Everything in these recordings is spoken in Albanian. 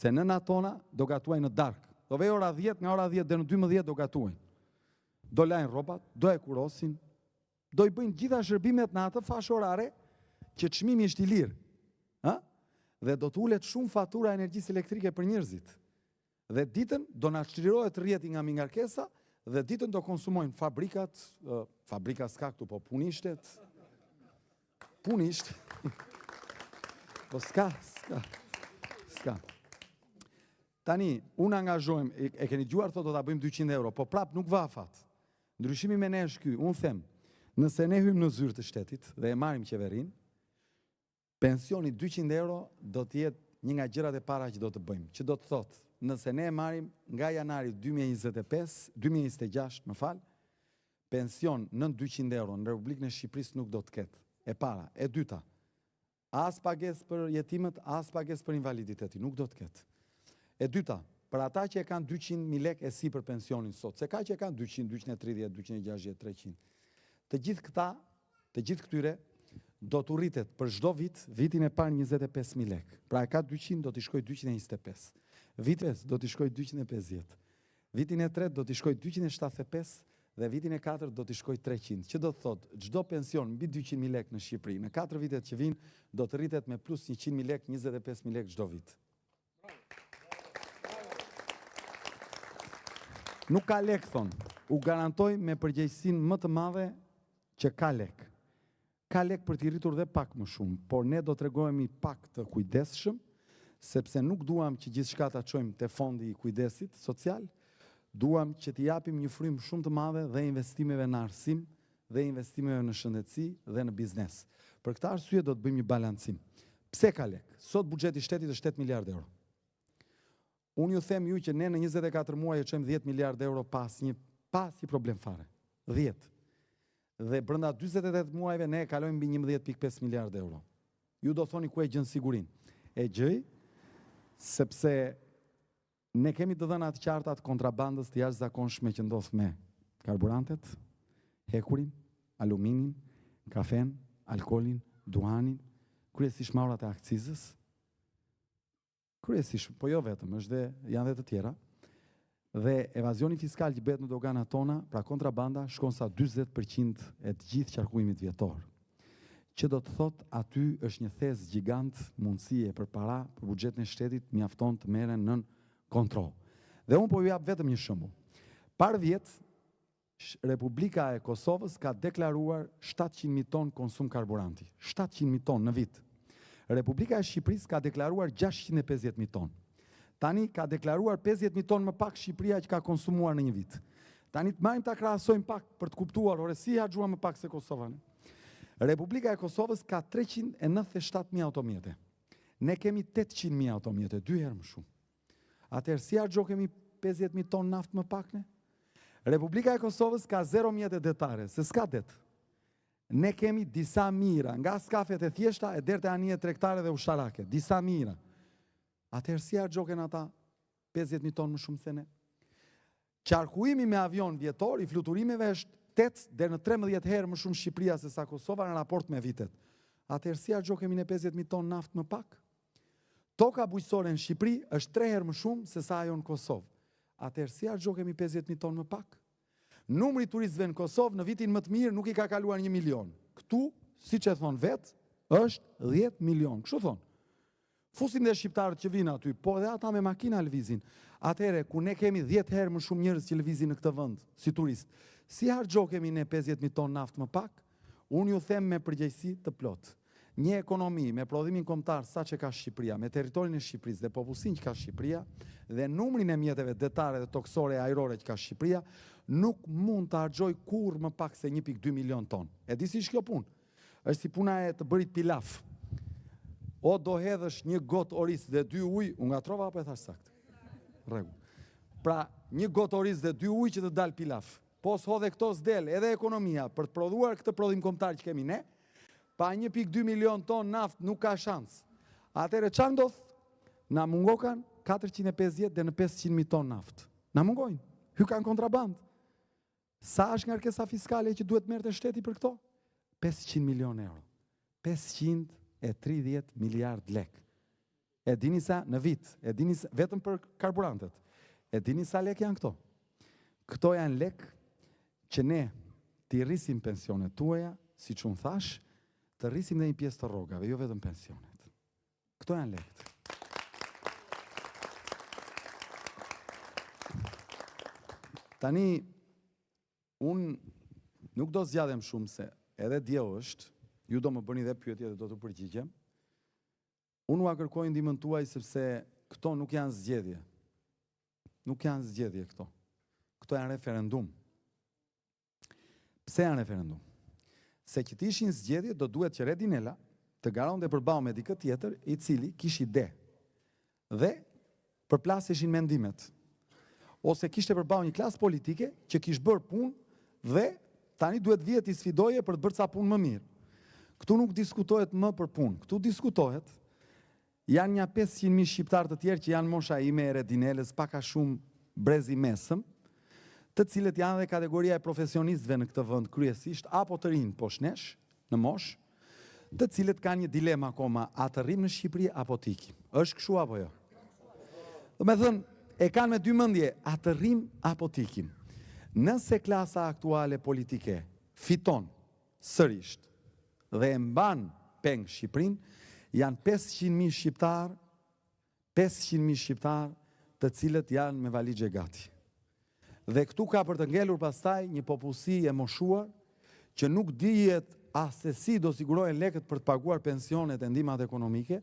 Se nëna tona do gatuajnë në darkë. Do vej ora 10, nga ora 10 dhe në 12 do gatuajnë. Do lajnë robat, do e kurosin, do i bëjnë gjitha shërbimet në atë fashë orare që çmimi është i lirë. Dhe do të ulet shumë fatura energjisë elektrike për njerëzit. Dhe ditën do na çlirohet rrjeti nga mingarkesa dhe ditën do konsumojnë fabrika s'ka këtu, po punishtet. Po s'ka. Tani, unë angazhojmë, e keni gjuar thotë do ta bëjmë 200 euro, po prap nuk vafat. Ndryshimi me ne është ky, unë them, nëse ne hymë në zyrë të shtetit dhe e marrim qeverin, pensioni 200 euro do të jetë një nga gjërat e para që do të bëjmë. Që do të thotë, nëse ne e marrim nga janari 2026, pension nën 200 euro në Republikën e Shqipërisë nuk do të ketë. E para. E dyta, as pagesë për jetimet, as pagesë për invaliditeti, nuk do të ketë. E dyta, për ata që e kanë 200.000 lekë e si për pensionin sot, se ka që e kanë 200, 230, 260, 300. Të gjithë këtyre do të rritet për çdo vit, vitin e parë 25.000 lekë. Pra e ka 200, do t'i shkoj 225. Vitin do t'i shkoj 250. Vitin e tretë do t'i shkoj 275 dhe vitin e 4 do t'i shkoj 300. Që do të thotë, çdo pension mbi 200.000 lekë në Shqipëri, në 4 vitet që vinë, do të rritet me plus 100.000 lekë, 25.000 lekë çdo vit. Nuk ka lek, thonë. U garantoj me përgjegjësinë më të madhe që ka lek. Ka lek për t'i rritur dhe pak më shumë, por ne do të tregojemi pak të kujdesshëm, sepse nuk duam që gjithçka ta çojmë te fondi i kujdesit social, duam që t'i japim një frymë shumë të madhe dhe investimeve në arsim, dhe investimeve në shëndetësi dhe në biznes. Për këtë arsye do të bëjmë një balancim. Pse ka lek? Sot buxheti i shtetit është 8 miliardë euro. Unë ju them ju që ne në 24 muaj e çojmë 10 miliardë euro pas një problem fare. 10. Dhe brenda 48 muajve ne e kalojmë mbi 11.5 miliardë euro. Ju do thoni ku e gjën sigurinë. E gjej sepse ne kemi të dhënat qarta të kontrabandës të jashtëzakonshme që ndodh me karburantet, hekurin, aluminin, kafen, alkolin, duanin, kryesisht maurat e akcizës, kryesisht, po jo vetëm, janë dhe të tjera, dhe evazioni fiskal që bëhet në doganat tona, pra kontrabanda, shkon sa 40% e të gjithë qarkullimit vjetor. Që do të thot, aty është një thes gjigant mundësie për para, për buxhetin e shtetit, mjafton të merren nën kontroll. Dhe unë po ju jap vetëm një shembull. Par vjet, Republika e Kosovës ka deklaruar 700.000 ton konsum karburanti. 700.000 ton në vit. Republika e Shqipërisë ka deklaruar 650.000 ton. Tani ka deklaruar 50.000 ton më pak Shqipëria që ka konsumuar në një vit. Tani të marrim ta krahasojmë pak për të kuptuar, ore si harxhuam më pak se Kosova. Republika e Kosovës ka 397.000 automjete. Ne kemi 800.000 automjete, 2 herë më shumë. Atëherë si harxho kemi 50.000 ton naftë më pak ne? Republika e Kosovës ka 0 mjete detare, se s'ka det. Ne kemi disa mira, nga skafet e thjeshta e deri te anijet tregtare dhe ushtarake, disa mira. Atëherë si harxhoken ata 50.000 ton më shumë se ne? Qarkullimi me avion vjetor i fluturimeve është 8 deri në 13 herë më shumë Shqipëria se sa Kosova në raport me vitet. Atëherë si harxhokemi ne 50.000 ton naftë më pak? Toka bujqësore në Shqipëri është 3 herë më shumë se sa ajo në Kosovë. Atëherë si harxhokemi 50.000 ton më pak? Numri i turistëve në Kosovë në vitin më të mirë nuk i ka kaluar 1 milion. Ktu, siç e thon vet, është 10 milion. Kështu thon. Fusin dhe shqiptarët që vinë aty, po edhe ata me makina lëvizin. Atëherë, ku ne kemi 10 herë më shumë njerëz që lëvizin në këtë vend si turist, si harxhokemi ne 50.000 ton naftë më pak? Unë ju them me përgjegjësi të plotë. Një ekonomi me prodhimin kombëtar sa që ka Shqipëria, me territorin e Shqipërisë dhe popullsinë që ka Shqipëria, dhe numrin e mjeteve detare dhe toksore e ajrore që ka Shqipëria, nuk mund të harxhoj kurrë më pak se 1.2 milion ton. E di si është kjo punë? Është si puna e të bërit pilaf. O do hedhësh një gotë oris dhe 2 ujë, unë ngatrova apo e thash saktë? Rregull. Pra, një gotë oris dhe 2 ujë që të dal pilaf. Po s'hodhe këto s'del, edhe ekonomia për të prodhuar këtë prodhim kombëtar që kemi ne, pa 1.2 milion ton naftë nuk ka shans. Atëherë çfarë ndodh? Na mungokan 450 dhe në 500.000 ton naftë. Na mungojnë. Hykan kontraband. Sa është ngarkesa fiskale që duhet merrte shteti për këto? 500 milion euro. 530 miliard lek. E dini sa në vit, e dini sa, vetëm për karburantet. E dini sa lek janë këto? Këto janë lek që ne t'i rrisim pensionet tuaja, si që unë thash, të rrisim dhe një pjesë të rrogave, jo vetëm pensionet. Këto janë lekët. Tani, unë nuk do zgjadhem shumë se edhe dje është, ju do më bëni dhe pyetje dhe do të përgjigjem. Unë ua kërkoj ndihmën tuaj sepse këto nuk janë zgjedhje. Nuk janë zgjedhje këto. Këto janë referendum. Pse janë referendum? Se që t'ishin zgjedhje do duhet që Redinela të garonte përballë me dikë tjetër i cili kishte ide. Dhe përplaseshin mendimet. Ose kishte përballë një klasë politike që kishte bërë punë dhe tani duhet vihet i sfidoje për të bërë ca punë më mirë. Këtu nuk diskutohet më për punë, këtu diskutohet, janë një 500.000 shqiptarë të tjerë që janë mosha ime e Redinelës, pak a shumë brezi mesëm, të cilët janë dhe kategoria e profesionistëve në këtë vend kryesisht, apo të rinë poshtë nesh, në moshë, të cilët kanë një dilema akoma, a të rrim në Shqipëri apo të ikim. Është kështu apo jo? Do me thënë, e kanë me dy mendje, a të rrim apo të ikim. Nëse klasa aktuale politike fiton sërisht dhe e mban peng Shqipërinë, janë 500.000 shqiptarë, 500.000 shqiptarë të cilët janë me valigje gati. Dhe këtu ka për të ngelur pastaj një popullsi e moshuar që nuk dihet as se si do sigurohen lekët për të paguar pensionet e ndihmat ekonomike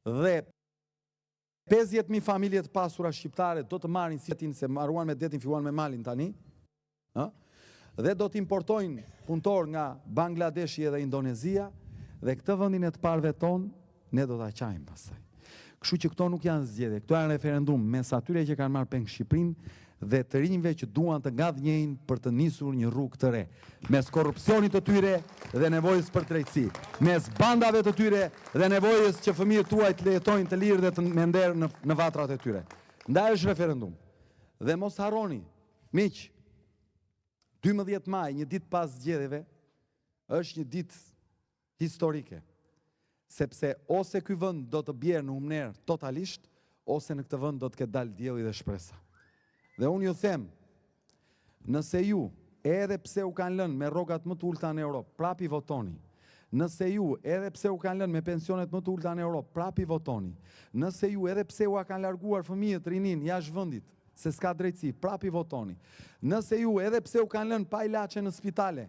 dhe 50.000 familje të pasura shqiptare do të marrin si detin, se marruan me detin, filluan me malin tani, dhe do të importojnë punëtor nga Bangladeshi dhe Indonezia, dhe këtë vendin e të parëve tonë, ne do t'a qajmë pastaj. Kështu që këto nuk janë zgjedhje, këto janë referendum mes atyre që kanë marrë peng Shqipërinë dhe të rinjve që duan të ngadhnjejnë për të nisur një rrugë të re, mes korrupsionit të tyre dhe nevojës për drejtësi, mes bandave të tyre dhe nevojës që fëmijët tuaj të jetojnë të lirë dhe të me nder në vatrat e tyre. Ndaj është referendum. Dhe mos harroni, miq, 12 maj, një ditë pas zgjedhjeve, është një ditë historike, sepse ose ky vend do të bjerë në humner totalisht, ose në këtë vend do të ketë dalë dielli dhe shpresa. Dhe unë ju them, nëse ju, edhe pse u kanë lënë me rrogat më të ulta në Europë, prapi votoni. Nëse ju, edhe pse u kanë lënë me pensionet më të ulta në Europë, prapi votoni. Nëse ju, edhe pse u kanë larguar fëmijët rinin jashtë vendit, se s'ka drejtësi, prapi votoni. Nëse ju, edhe pse u kanë lënë pa ilaçe në spitale,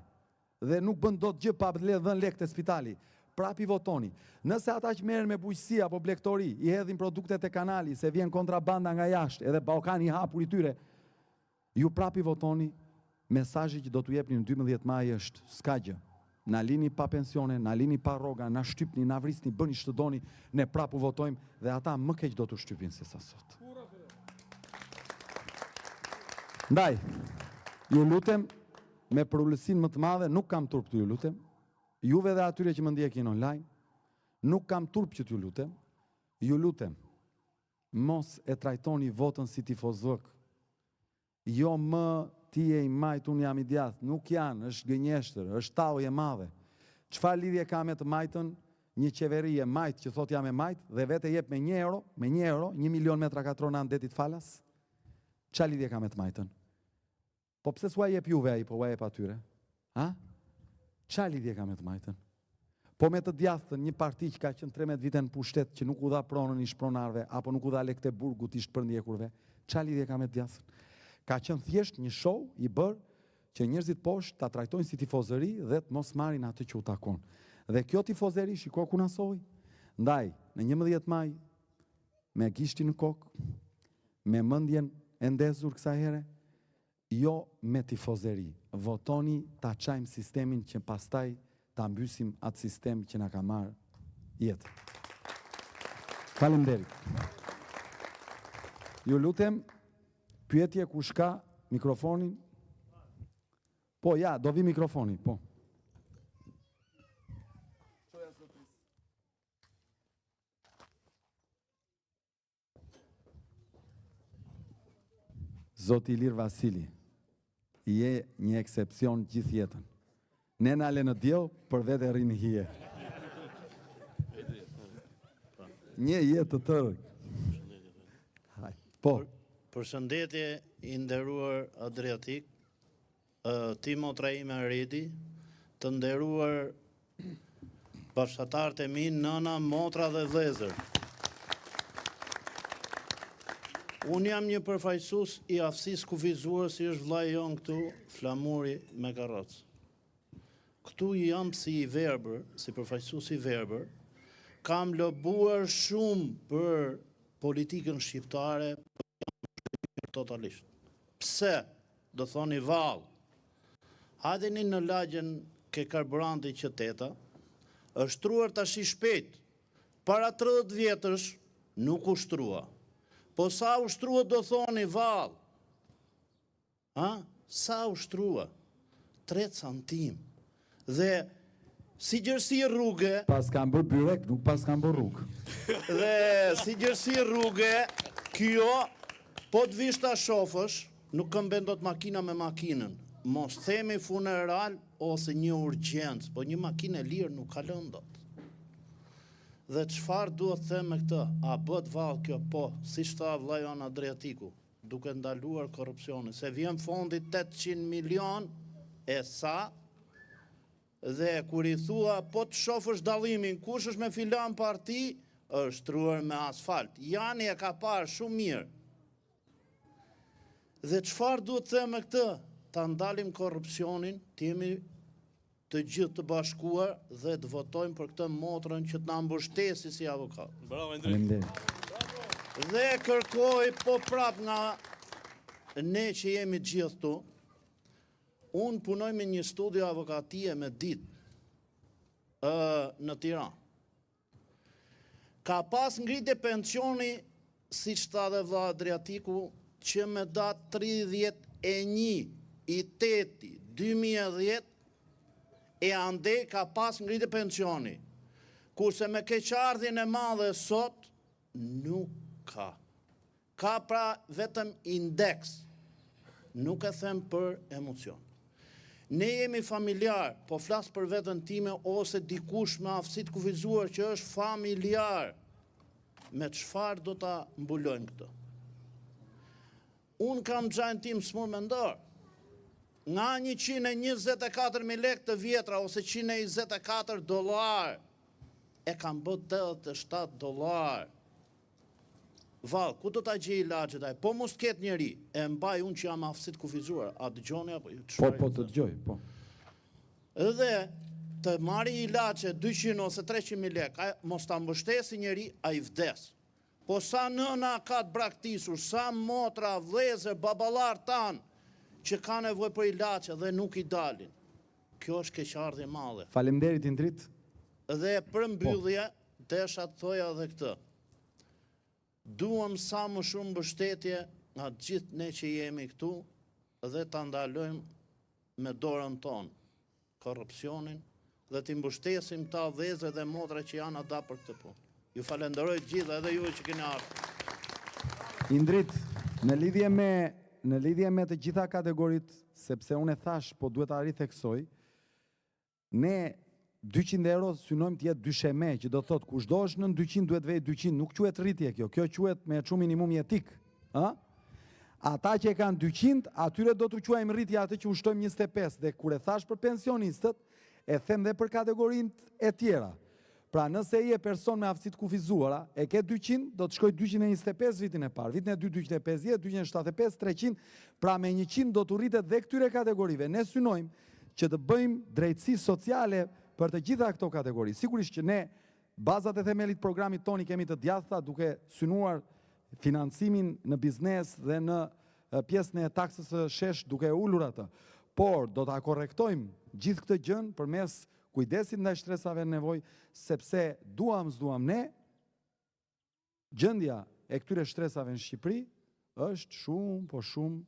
dhe nuk bën dot gjë pa dhënë lekë te spitali, prapi votoni. Nëse ata që merren me bujqësi apo blegtori i hedhin produktet e kanali se vjen kontrabanda nga jashtë edhe Ballkani i hapur i tyre, ju prapi votoni. Mesazhi që do t'u jepni në 12 maj është s'ka gjë. Na lini pa pensione, na lini pa rroga, na shtypni, na vrisni, bëni ç'të doni, ne prapu votojmë dhe ata më keq do t'u shtypin se sa sot. Ndaj, ju lutem me përullësinë më të madhe, nuk kam turp të ju lutem. Juve dhe atyre që më ndjekin online, nuk kam turp që t'ju lutem, ju lutem, mos e trajtoni votën si tifozëk. Jo më ti e i majt, unë jam i djathtë, nuk janë, është gënjeshtër, është tallje e madhe. Çfarë lidhje ka me të majtën një qeveri e majt që thot jam e majt dhe vetë jep me 1 euro, 1 milion metra katror në detit falas? Çfarë lidhje ka me të majtën? Po pse s'ua jep juve ai, po ua jep atyre? Ha? Çfarë lidhje ka me të majtën? Po me të djathtën, një parti që ka qenë 13 vite në pushtet, që nuk u dha pronën i shpronarve, apo nuk u dha lekët e burgut i shpërndjekurve, çfarë lidhje ka me të djathtën? Ka qenë thjesht një show i bërë që njerëzit poshtë ta trajtojnë si tifozëri dhe të mos marrin atë që u takon. Dhe kjo tifozëri, shiko ku na soi. Ndaj, në 11 maj, me gishtin në kokë, me mendjen e ndezur kësaj here, jo me tifozëri. Votoni ta çajmë sistemin që pastaj ta mbysim atë sistem që na ka marrë jetë. Faleminderit. Ju lutem, pyetje kush ka mikrofonin? Po, ja, do vi mikrofoni, po. Zoti Ilir Vasili, je një eksepcion gjithë jetën. Ne na le në diell, për vete rrinë hije. Një jetë të tërë. Po. Përshëndetje i nderuar Adriatik, ti motra ime Redi, të nderuar bashkëtarët e mi, nëna, motra dhe vëllezër. Unë jam një përfaqësues i aftësisë kufizuar si është vllai jon këtu, Flamuri me karrocë. Këtu jam si i verbër, si përfaqësues i verbër, kam lobuar shumë për politikën shqiptare, totalisht. Pse? Do thoni vallë. Hajeni në lagjen ke karburanti qyteta, është shtruar tash i shpejt. Para 30 vjetësh nuk u shtrua. Po sa u shtrua do thoni vallë? Sa u shtrua? 3 centim. Dhe si gjërsi rrugë... Pas kam bërë byrek, nuk pas kam bërë rrugë. Dhe si gjërsi rrugë, kjo, po të vish ta shofësh, nuk këmben do të makina me makinën. Mos themi funeral ose një urgjencë, po një makinë e lirë nuk kalon dot. Dhe çfarë duhet të them me këtë? A bët vallë kjo? Po, si tha vllai jon Adriatiku, duke ndaluar korrupsionin, se vjen fondi 800 milion e sa, dhe kur i thua po të shofësh dallimin kush është me filan parti, është shtruar me asfalt. Jani e ka parë shumë mirë. Dhe çfarë duhet të them me këtë? Ta ndalim korrupsionin, të jemi të gjithë të bashkuar dhe të votojmë për këtë motrën që të na mbështesi si avokat. Bravo, Endri. Dhe kërkoj po prap nga ne që jemi të gjithë këtu, unë punoj me një studio avokatie me ditë në Tiranë. Ka pas ngritje pensioni, si që tha dhe vlla Adriatiku, që me datë 31/8/2010 e ande ka pas ngritje pensioni. Kurse me keqardhjen e madhe sot, nuk ka. Ka pra vetëm indeks. Nuk e them për emocion. Ne jemi familjar, po flas për veten time ose dikush me aftësi të kufizuar që është familjar. Me çfarë do ta mbulojmë këtë? Unë kam xhain tim smur mendor. Nga 124.000 lekë të vjetra ose 124 dollar e kam bërë 87 dollar. Val, ku do ta gjej ilaçet ai? Po mos ketë njeri, e mbaj unë që jam aftësi të kufizuar, a dëgjoni apo jo? Po të dëgjoj, po. Edhe të marri ilaçe 200 ose 300.000 lekë, mos ta mbështesi njeri, ai vdes. Po sa nëna ka të braktisur, sa motra, vëllezër, baballar tan që ka nevojë për ilaçe dhe nuk i dalin. Kjo është keqardhje e madhe. Faleminderit Indrit. Dhe për mbyllje, desha të thoja edhe këtë. Duam sa më shumë mbështetje nga gjithë ne që jemi këtu dhe ta ndalojmë me dorën tonë korrupsionin dhe t'i mbështesim ta vëllezër dhe motra që janë ata për këtë punë. Ju falenderoj gjithë edhe juve që keni ardhur. Indrit, në lidhje me të gjitha kategoritë, sepse unë e thash, po duhet ta ritheksoj, ne 200 euro synojmë të jetë dysheme, që do thotë kushdo është nën 200 duhet vej 200, nuk quhet rritje kjo quhet me çu minimum jetik. Ata që e kanë 200, atyre do t'u quajmë rritje atë që ushtojmë 25, dhe kur e thash për pensionistët, e them dhe për kategorinë e tjera. Pra nëse je person me aftësi të kufizuara, e ke 200, do të shkoj 225 vitin e parë, vitin e 2 250, 275, 300, pra me 100 do të rritet dhe këtyre kategorive. Ne synojmë që të bëjmë drejtësi sociale për të gjitha këto kategori. Sigurisht që ne, bazat e themelit programit toni kemi të djathta duke synuar financimin në biznes dhe në pjesën e taksës së shesh duke ulur atë. Por do ta korrektojmë gjithë këtë gjën përmes kujdesit ndaj shtresave në nevojë, sepse duam s'duam ne, gjendja e këtyre shtresave në Shqipëri është shumë, po shumë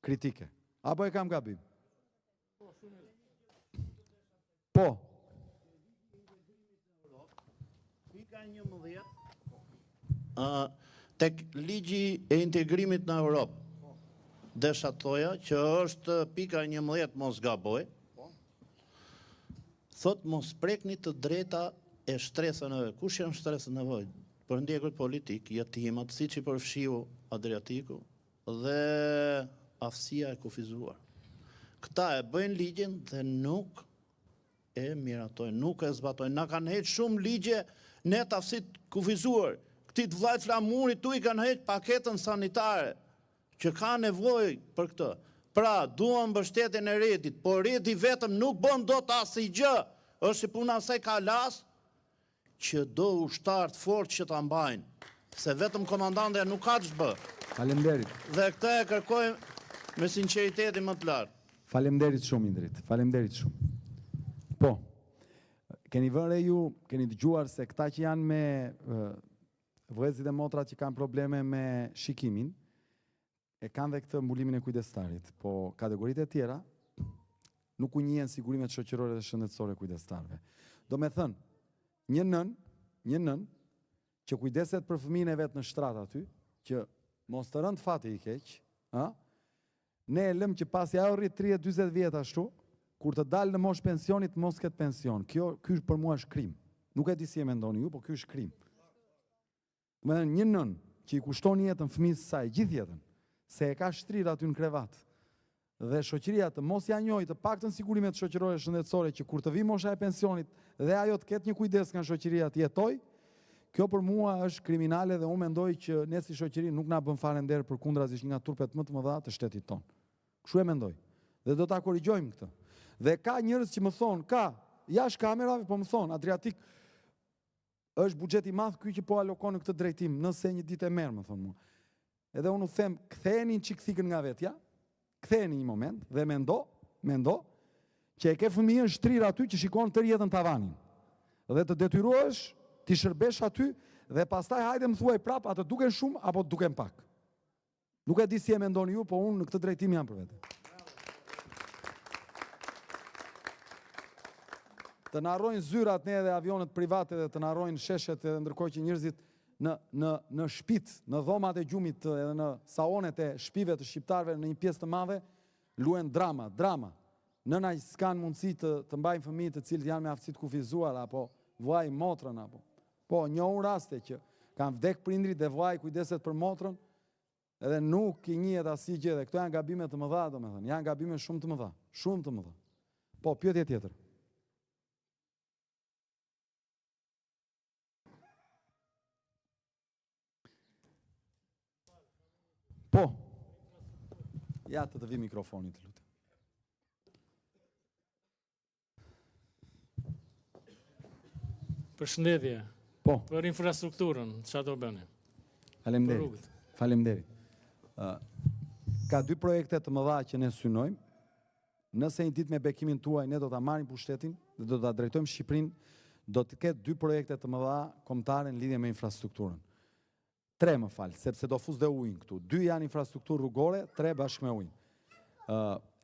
kritike. Apo e kam gabim? Po. Pika 11, tek ligji e integrimit në Europë, desha thoja që është pika 11, mos gaboj, thot mos prekni të drejta e shtresën e nevojë. Kush janë shtresën e nevojë? për ndjekët politik, jetimat, si që përfshiu Adriatiku dhe aftësia e kufizuar. Këta e bëjnë ligjin dhe nuk e miratojnë, nuk e zbatojnë. Na kanë heqë shumë ligje ne të aftësit kufizuar. Këti të vlajt flamurit tu i kanë heqë paketën sanitare, që ka nevojë për këtë. Pra, duam mbështetjen e Redit, por Redi vetëm nuk bën dot asnjë gjë. Është si puna asaj kalas që do ushtar të fortë që ta mbajnë, se vetëm komandantja nuk ka ç'bë. Faleminderit. Dhe këtë e kërkojmë me sinqeritetin më të lartë. Faleminderit shumë Indrit. Faleminderit shumë. Po. Keni vënë ju, keni dëgjuar se këta që janë me vëllezërit e motrat që kanë probleme me shikimin, e kanë dhe këtë mbulimin e kujdestarit, po kategoritë e tjera nuk u njihen sigurimet shoqërore dhe shëndetësore kujdestarëve. Do me thënë, një nën që kujdeset për fëmijën e vet në shtrat aty, që mos të rënd fati i keq, ne e lëm që pasi ajo rrit 30-40 vjet ashtu, kur të dalë në moshë pensionit mos ketë pension. Ky për mua është krim. Nuk e di si e mendoni ju, po ky është krim. Do me thënë, një nën që i kushton jetën fëmijës së saj gjithë jetën, se e ka shtrirë aty në krevat, dhe shoqëria të mos ja njohë të paktën sigurimet shoqërore shëndetësore që kur të vi mosha e pensionit dhe ajo të ketë një kujdes nga shoqëria të jetoj, kjo për mua është kriminale dhe unë mendoj që ne si shoqëri nuk na bën fare nder përkundrazi nga turpet më të mëdha të shtetit tonë. Kështu e mendoj. Dhe do ta korrigjojmë këtë. Dhe ka njerëz që më thonë, jashtë kamerave, po më thonë, Adriatik është buxhet i madh ky që po alokon në këtë drejtim, nëse një ditë e merr, më thonë mua. Edhe unë u them, ktheheni çik thikën nga vetja, ktheheni një moment dhe mendo që e ke fëmijën shtrir aty që shikon tërë jetën tavanin. Dhe të detyrohesh ti shërbesh aty dhe pastaj hajde më thuaj prap, a të duken shumë apo të duken pak. Nuk e di si e mendoni ju, po unë në këtë drejtim jam për vete. Të na harrojnë zyrat ne dhe avionet private dhe të na harrojnë sheshet edhe ndërkohë që njerëzit në shtëpit, në dhomat e gjumit edhe në saonet e shtëpive të shqiptarëve në një pjesë të madhe luhen drama. Nëna që s'kan mundësi të mbajnë fëmijë të cilët janë me aftësi të kufizuar apo vllai motrën apo. Po, njohun raste që kanë vdek prindrit dhe vllai kujdeset për motrën edhe nuk i njihet asnjë gjë dhe këto janë gabime të mëdha, domethënë, janë gabime shumë të mëdha. Po, pyetje tjetër. Po, ja të vi mikrofonit të lutem. Përshëndetje. Po. Për infrastrukturën, çfarë do bëni? Faleminderit. Ka dy projekte të mëdha që ne synojmë. Nëse një ditë me bekimin tuaj ne do ta marrim pushtetin dhe do ta drejtojmë Shqipërinë, do të ketë dy projekte të mëdha kombëtare në lidhje me infrastrukturën. 3 më falë, sepse do fuz dhe ujnë këtu. 2 janë infrastrukturë rrugore, 3 bashkë me ujnë.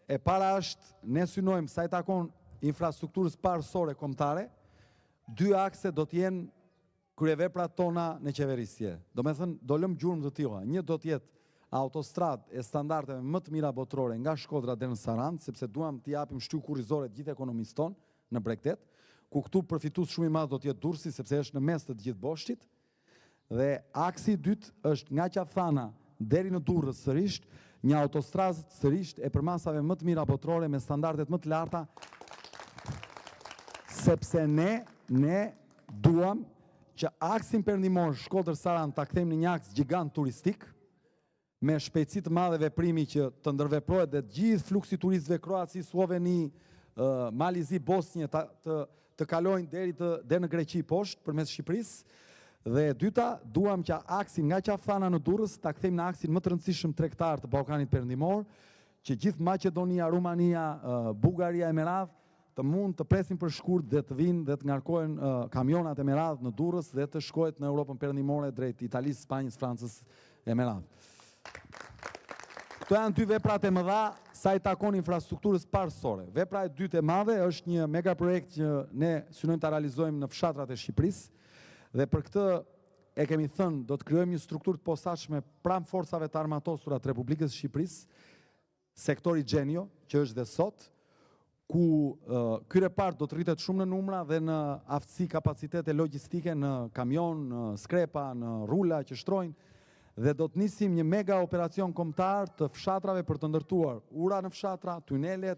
E para është, ne synojmë sa i takon infrastrukturës parësore kombëtare, 2 akse do t'jenë kryeveprat tona në qeverisje. Do me thënë, do lëm gjurmë të tilla. Një do t'jetë autostrad e standardeve më të mira botërore nga Shkodra deri në Sarandë, sepse duam t'i japim shtyllë kurrizore të gjithë ekonomisë tonë në Bregdet, ku këtu përfitues shumë i madh do t'jetë Durrësi, sepse është në mes të gjithë boshtit. Dhe aksi i dytë është nga Qafthana deri në Durrës sërish, një autostradë sërish e përmasave më të mira botërore me standardet më të larta, sepse ne duam që aksin perëndimor Shkodër-Sarandë ta kthejmë në një aks gjigant turistik me shpejtësi të madhe veprimi që të ndërveprohet dhe gjithë fluksi turistëve Kroaci, Sloveni, Malizi, Bosnjë të kalojnë deri në Greqi poshtë përmes Shqipërisë. Dhe dyta, duam që aksin nga Qafthana në Durrës ta kthejmë në aksin më të rëndësishëm tregtar të Ballkanit Perëndimor, që gjithë Maqedonia, Rumania, Bullgaria e meradh të mund të presin për shkurt dhe të vinë dhe të ngarkohen kamionat e meradh në Durrës dhe të shkohet në Europën Perëndimore drejt Italisë, Spanjës, Francës e meradh. Këto janë 2 veprat e mëdha sa i takon infrastrukturës parësore. Vepra e dytë e madhe është një megaprojekt që ne synojmë ta realizojmë në fshatrat e Shqipërisë. Dhe për këtë e kemi thënë, do të krijojmë një strukturë të posaçme pranë forcave të armatosura të Republikës së Shqipërisë, sektori Xhenio, që është dhe sot, ku ky repart do të rritet shumë në numra dhe në aftësi kapacitete logjistike, në kamion, në skrepa, në rula që shtrojnë, dhe do të nisim një mega operacion kombëtar të fshatrave për të ndërtuar ura në fshatra, tunelet,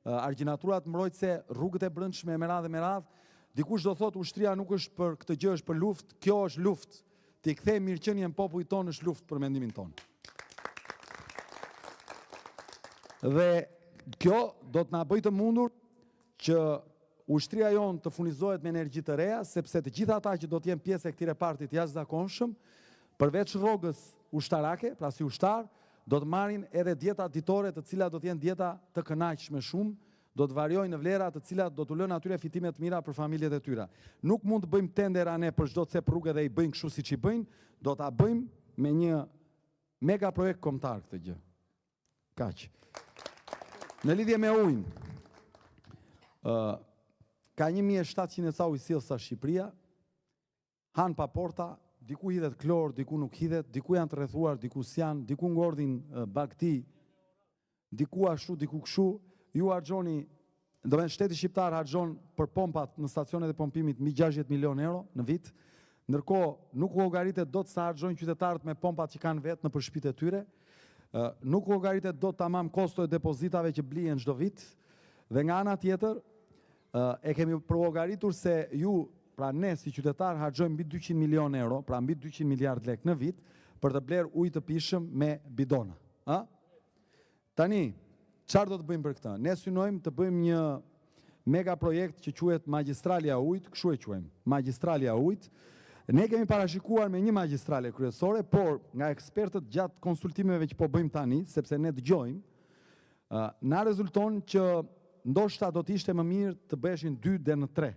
argjinaturat mbrojtëse, rrugët e brendshme me radhë me radhë. Dikush do thotë ushtria nuk është për këtë gjë, është për luftë. Kjo është luftë. Ti kthej mirëqenien popullit tonë, është luftë për mendimin tonë. Dhe kjo do të na bëjë të mundur që ushtria jonë të furnizohet me energji të reja, sepse të gjitha ata që do të jenë pjesë e këtij reparti të jashtëzakonshëm, përveç rrogës ushtarake, pra si ushtar, do të marrin edhe dieta ditore, të cilat do të jenë dieta të kënaqshme shumë, do të variojnë në vlera të cilat do të lënë atyre fitime të mira për familjet e tyre. Nuk mund të bëjmë tendera ne për çdo cep rrugë dhe i bëjnë kështu siç i bëjnë, do ta bëjmë me një mega projekt kombëtar këtë gjë. Kaq. Në lidhje me ujin, ka 1700 ca ujë sjellës sa Shqipëria, han pa porta, diku hidhet klor, diku nuk hidhet, diku janë të rrethuar, diku s'janë, diku ngordhin bagti, diku ashtu, diku kështu. Ju harxhoni, do të shteti shqiptar harxhon për pompat në stacionet e pompimit mbi 60 milion euro në vit, ndërkohë nuk u llogaritet dot sa harxhojnë qytetarët me pompat që kanë vetë në shtëpitë e tyre. Nuk u llogaritet dot tamam kosto e depozitave që blihen çdo vit, dhe nga ana tjetër e kemi llogaritur se ju, pra ne si qytetar harxhojmë mbi 200 milion euro, pra mbi 200 miliard lek në vit për të blerë ujë të pishëm me bidona. Tani, çfarë do të bëjmë për këtë? Ne synojmë të bëjmë një mega projekt që quhet Magjistrali e Ujit, kështu e quajmë, Magjistrali e Ujit. Ne kemi parashikuar me një magjistrale kryesore, por nga ekspertët gjatë konsultimeve që po bëjmë tani, sepse ne dëgjojmë, na rezulton që ndoshta do të ishte më mirë të bëheshin 2 deri në 3,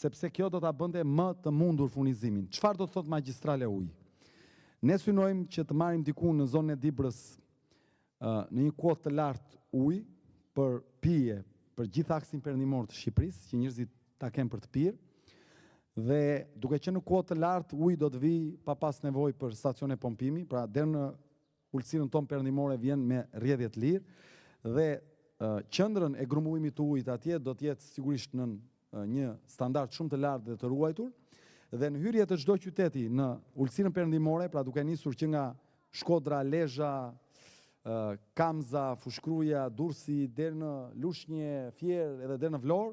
sepse kjo do ta bënte më të mundur furnizimin. Çfarë do të thotë Magjistrale e Ujit? Ne synojmë që të marrim diku në zonën e Dibrës në një kuotë të lartë ujë për pije për gjithë aksin perëndimor të Shqipërisë, që njerëzit ta kenë për të pirë, dhe duke qenë në kuotë të lartë uji do të vijë pa pas nevojë për stacione pompimi, pra deri në ulësinën tonë perëndimore vjen me rrjedhje të lirë, dhe qendrën e grumbullimit të ujit atje do të jetë sigurisht në një standard shumë të lartë dhe të ruajtur, dhe në hyrje të çdo qyteti në ulësinën perëndimore, pra duke nisur që nga Shkodra, Lezhë, Kamza, Fushkruja, Durrësi, deri në Lushnjë, Fier edhe deri në Vlorë,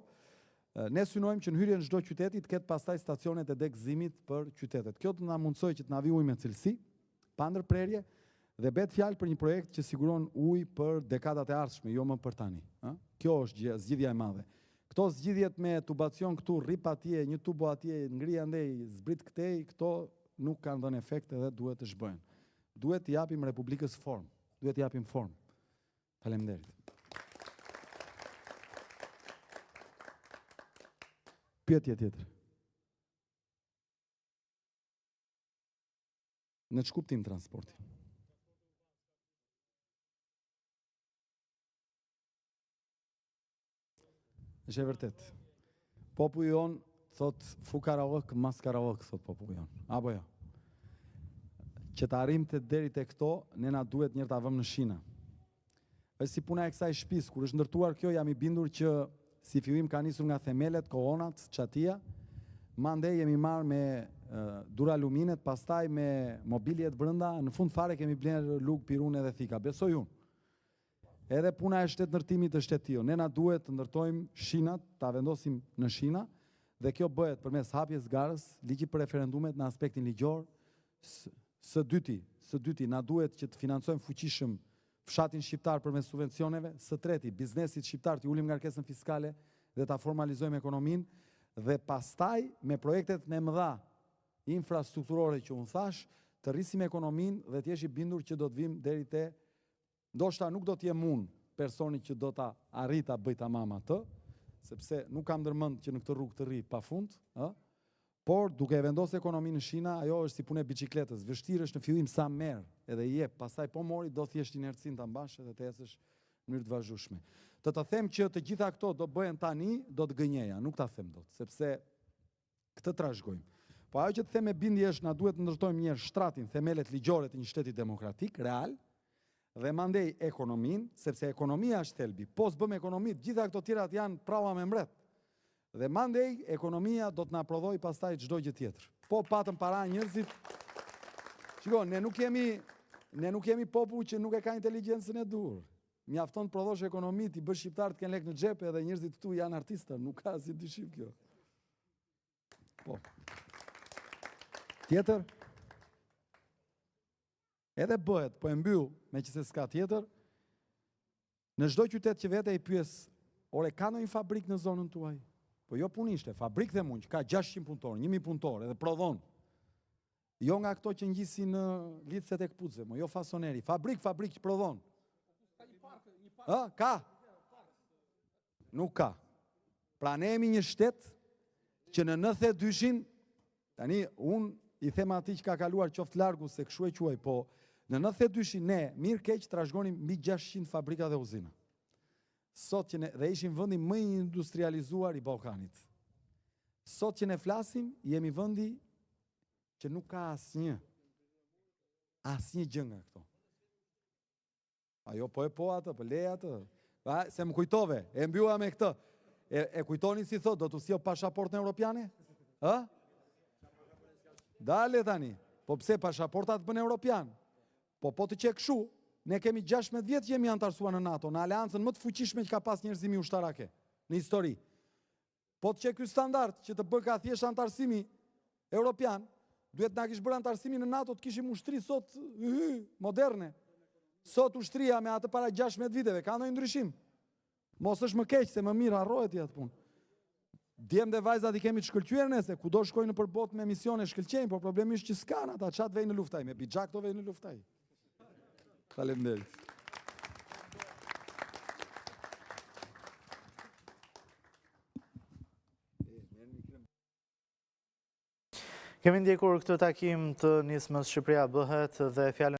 ne synojmë që në hyrjen çdo qyteti të ketë pastaj stacionet e degëzimit për qytetet. Kjo do na mundsojë që të na vijë ujë me cilësi, pa ndërprerje, dhe bëhet fjalë për një projekt që siguron ujë për dekadat e ardhshme, jo më për tani. Kjo është zgjidhja e madhe. Këto zgjidhjet me tubacion këtu, rrip atje, një tubo atje, ngri andej, zbrit këtej, këto nuk kanë dhënë efekt dhe duhet të zhbëhen. Duhet t'i japim Republikës formë. Duhet t'i japim formë. Faleminderit. Pyetje tjetër. Në ç'kuptim transporti? Është e vërtet. Populli jon thot fukarallëk, maskarallëk, thot populli jon. Apo jo? Që të arrimte deri te këto, ne na duhet njërë ta vëmë në shina. Është si puna e kësaj shtëpisë, kur është ndërtuar kjo, jam i bindur që si fillim ka nisur nga themelet, kolonat, çatia, mandej jemi marrë me duraluminet, pastaj me mobiljet brenda, në fund fare kemi blerë lugë, pirune dhe thika. Besoj unë. Edhe puna e shtetëndërtimit është e tillë. Ne na duhet të ndërtojmë shinat, ta vendosim në shina, dhe kjo bëhet përmes hapjes garës, ligji për referendumet në aspektin ligjor. Së dyti, na duhet që të financojmë fuqishëm fshatin shqiptar përmes subvencioneve, së treti, biznesit shqiptar të ulim ngarkesën fiskale dhe ta formalizojmë ekonominë, dhe pastaj me projektet në mëdha infrastrukturore që unë thash, të rrisim ekonominë dhe të jesh i bindur që do të vim deri te, ndoshta nuk do të jem unë personi që do ta arrit ta bëj tamam atë, sepse nuk kam ndërmend që në këtë rrugë të rri pafund, por duke e vendosur ekonominë në shina, ajo është si punë e biçikletës. Vështirë është në fillim sa merr, edhe i jep, pastaj po mori do thjesht inercinë ta mbash edhe të ecësh në mënyrë të vazhdueshme. Të them që të gjitha këto do bëhen tani, do të gënjeja, nuk ta them dot, sepse këtë trashëgojmë. Po ajo që të them me bindje është na duhet të ndërtojmë një herë shtratin, themelet ligjore të një shteti demokratik, real, dhe mandej ekonomin, sepse ekonomia është thelbi. Po s'bëm ekonomit, gjitha këto tjerat janë prava me mbret. Dhe mandej ekonomia do të na prodhoj pastaj çdo gjë tjetër. Po patëm para njerëzit. Shiko, ne nuk jemi popull që nuk e ka inteligjencën e dur. Mjafton të prodhosh ekonomit, i bësh shqiptar të kenë lek në xhep edhe njerëzit këtu janë artista, nuk ka si dyshim kjo. Po. Tjetër? Edhe bëhet, po e mbyll, me që se s'ka tjetër, në çdo qytet që vete i pyes, ore, ka ndonjë fabrik në zonën tuaj? Po jo punishte, fabrik dhe mund, që ka 600 punëtor, 1000 punëtor, edhe prodhon. Jo nga këto që ngjisin në lidhset e këpucëve, mo jo fasoneri. Fabrik që prodhon. Ka? Nuk ka. Pra ne jemi një shtet që në 92-shin, tani unë i them ati që ka kaluar qoftë largu se këshu e quaj, po në 92-shin ne, mirë keq, trashëgonim mbi 600 fabrika dhe uzina. Sot që ne, dhe ishim vendi më i industrializuar i Ballkanit. Sot që ne flasim, jemi vendi që nuk ka asnjë gjë nga këto. Ajo po e po atë, po le atë. Se më kujtove, e mbylla me këtë. E kujtoni si thot, do të sjell pasaportën europiane? Dale tani. Po pse pasaportat bën europian? Po të që këshu, ne kemi 16 vjetë që jemi antarësua në NATO, në aleancën më të fuqishme që ka pas njerëzimi ushtarake në histori. Po të që ky standard që të bë ka thjesht antarësimi europian, duhet na kish bërë antarësimi në NATO të kishim ushtri sot moderne. Sot ushtria me atë para 16 viteve, ka ndonjë ndryshim? Mos është më keq se më mirë harrohet atë punë. Djem dhe vajzat i kemi të shkëlqyer nëse kudo shkojnë nëpër botë me misione shkëlqejnë, por problemi është që s'kan ata çat vejnë në luftaj, me bixhak to vejnë në luftaj. Faleminderit. Kemi ndjekur këtë takim të nismës Shqipëria bëhet dhe fjalën